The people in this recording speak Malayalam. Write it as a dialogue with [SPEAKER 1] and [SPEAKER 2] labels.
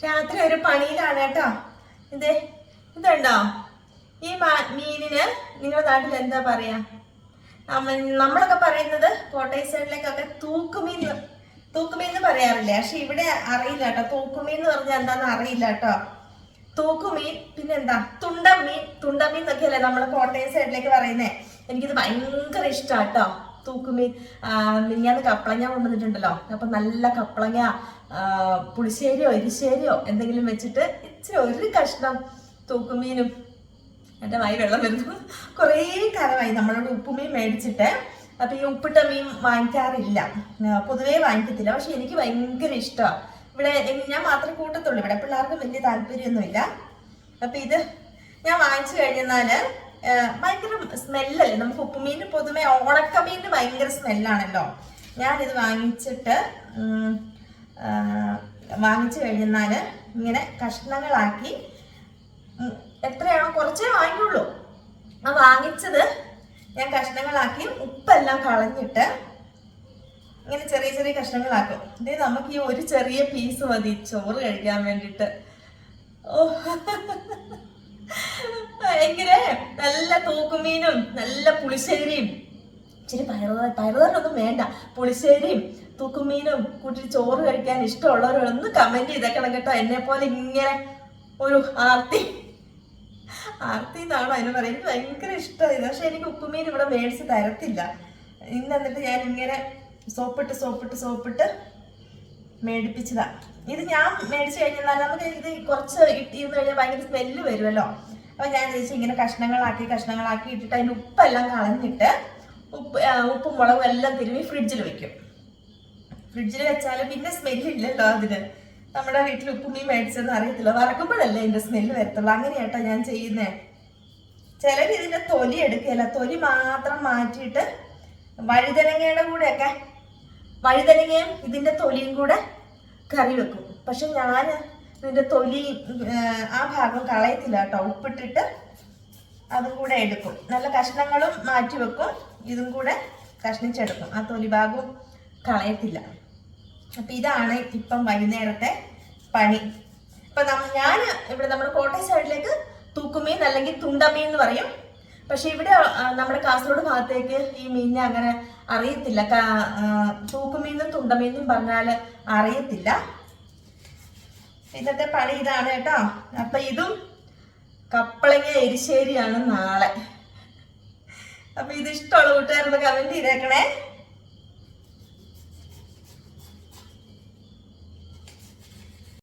[SPEAKER 1] രാത്രി ഒരു പണിയിലാണ് കേട്ടോ. ഇതുണ്ടോ ഈ മീനിന് നിങ്ങളുടെ നാട്ടിൽ എന്താ പറയാ? നമ്മളൊക്കെ പറയുന്നത് കോട്ടയം സൈഡിലേക്കൊക്കെ തൂക്കുമീൻ എന്ന് പറയാറില്ലേ? പക്ഷെ ഇവിടെ അറിയില്ല കേട്ടോ. തൂക്കുമീൻ എന്ന് പറഞ്ഞാൽ എന്താന്ന് അറിയില്ല കേട്ടോ. തൂക്കുമീൻ പിന്നെന്താ തുണ്ടമീൻ എന്നൊക്കെയല്ലേ നമ്മള് കോട്ടയം സൈഡിലേക്ക് പറയുന്നേ. എനിക്കിത് ഭയങ്കര ഇഷ്ടമാണ് കേട്ടോ തൂക്കുമീൻ. മിനിഞ്ഞാന്ന് കപ്പളങ്ങ കൊണ്ടുവന്നിട്ടുണ്ടല്ലോ. അപ്പൊ നല്ല കപ്പളങ്ങ പുളിശ്ശേരിയോ എരിശ്ശേരിയോ എന്തെങ്കിലും വെച്ചിട്ട് ഇച്ചിരി ഒരു കഷ്ണം തൂക്കുമീനും. എൻ്റെ വായി വെള്ളം വരുന്നു. കുറേ കാലമായി നമ്മളോട് ഉപ്പുമീൻ മേടിച്ചിട്ട്. അപ്പൊ ഈ ഉപ്പിട്ട മീൻ വാങ്ങിക്കാറില്ല, പൊതുവേ വാങ്ങിക്കത്തില്ല. പക്ഷെ എനിക്ക് ഭയങ്കര ഇഷ്ടമാണ്. ഇവിടെ ഞാൻ മാത്രമേ കൂട്ടത്തുള്ളൂ. ഇവിടെ പിള്ളേർക്ക് വലിയ താല്പര്യമൊന്നുമില്ല. അപ്പൊ ഇത് ഞാൻ വാങ്ങിച്ചു കഴിഞ്ഞാല് ഭയങ്കര സ്മെല്ലല്ലേ. നമുക്ക് ഉപ്പുമീന് പൊതുവെ ഉണക്കമീനിന് ഭയങ്കര സ്മെല്ലാണല്ലോ. ഞാനിത് വാങ്ങിച്ചു കഴിഞ്ഞാല് ഇങ്ങനെ കഷ്ണങ്ങളാക്കി, എത്രയാണോ കുറച്ചേ വാങ്ങിക്കുള്ളൂ. ആ വാങ്ങിച്ചത് ഞാൻ കഷ്ണങ്ങളാക്കി ഉപ്പെല്ലാം കളഞ്ഞിട്ട് ഇങ്ങനെ ചെറിയ ചെറിയ കഷ്ണങ്ങളാക്കും. ഇതേ നമുക്ക് ഈ ഒരു ചെറിയ പീസ് മതി ചോറ് കഴിക്കാൻ വേണ്ടിയിട്ട്. ഓ, ഭയങ്കര നല്ല തൂക്കുമീനും നല്ല പുളിശ്ശേരിയും. ഇച്ചിരി പയറുതോരൊന്നും വേണ്ട, പുളിശ്ശേരിയും തൂക്കുമീനും കൂട്ടി ചോറ് കഴിക്കാൻ ഇഷ്ടമുള്ളവരൊന്ന് കമന്റ് ചെയ്തേക്കണം കേട്ടോ. എന്നെ പോലെ ഇങ്ങനെ ഒരു ആർത്തി എന്നാണോ അതിന് പറയാം. എനിക്ക് ഭയങ്കര ഇഷ്ടമായി. പക്ഷെ എനിക്ക് ഉപ്പുമീൻ ഇവിടെ മേടിച്ച് തരത്തില്ല. എന്നിട്ട് ഞാൻ ഇങ്ങനെ സോപ്പിട്ട് മേടിപ്പിച്ചതാ. ഇത് ഞാൻ മേടിച്ചു കഴിഞ്ഞാൽ നമുക്ക് ഇത് കുറച്ച് ഇട്ടിരുന്ന് കഴിഞ്ഞാൽ ഭയങ്കര സ്മെല്ല് വരുമല്ലോ. അപ്പൊ ഞാൻ ചോദിച്ചു ഇങ്ങനെ കഷ്ണങ്ങളാക്കി ഇട്ടിട്ട് അതിൻ്റെ ഉപ്പെല്ലാം കളഞ്ഞിട്ട് ഉപ്പും മുളകും എല്ലാം തിരുമ്മി ഫ്രിഡ്ജിൽ വെക്കും. ഫ്രിഡ്ജിൽ വെച്ചാൽ പിന്നെ സ്മെല്ലില്ലല്ലോ അതിന്. നമ്മുടെ വീട്ടിൽ ഉപ്പുമീൻ മേടിച്ചതെന്ന് അറിയത്തില്ല, വറക്കുമ്പോഴല്ലേ ഇതിന്റെ സ്മെല്ല് വരത്തുള്ളൂ. അങ്ങനെയാട്ടോ ഞാൻ ചെയ്യുന്നേ. ചിലർ ഇതിന്റെ തൊലി എടുക്കുകയല്ല, തൊലി മാത്രം മാറ്റിയിട്ട് വഴുതനങ്ങയും ഇതിന്റെ തൊലിയും കൂടെ കറി വെക്കും. പക്ഷെ ഞാൻ ഇതിന്റെ തൊലി ആ ഭാഗം കളയത്തില്ല കേട്ടോ. ഉപ്പിട്ടിട്ട് അതും കൂടെ എടുക്കും. നല്ല കഷ്ണങ്ങളും മാറ്റി വെക്കും, ഇതും കൂടെ കഷ്ണിച്ചെടുക്കും. ആ തൊലി ഭാഗവും കളയത്തില്ല. അപ്പൊ ഇതാണ് ഇപ്പം വൈകുന്നേരത്തെ പണി. ഇപ്പൊ ഞാൻ ഇവിടെ നമ്മുടെ കോട്ടയം സൈഡിലേക്ക് തൂക്കുമീൻ അല്ലെങ്കിൽ തുണ്ടമീൻ എന്ന് പറയും. പക്ഷെ ഇവിടെ നമ്മുടെ കാസർഗോഡ് ഭാഗത്തേക്ക് ഈ മീനിനെ അങ്ങനെ അറിയത്തില്ല. തൂക്കുമീനും തുണ്ടമീനും പറഞ്ഞാല് അറിയത്തില്ല. ഇന്നത്തെ പണി ഇതാണ് കേട്ടോ. അപ്പൊ ഇതും കപ്പളങ്ങ എരിശ്ശേരിയാണ് നാളെ. അപ്പൊ ഇത് ഇഷ്ടമുള്ള കൂട്ടുകാരൊന്ന് കമന്റ് ചെയ്തേക്കണേ.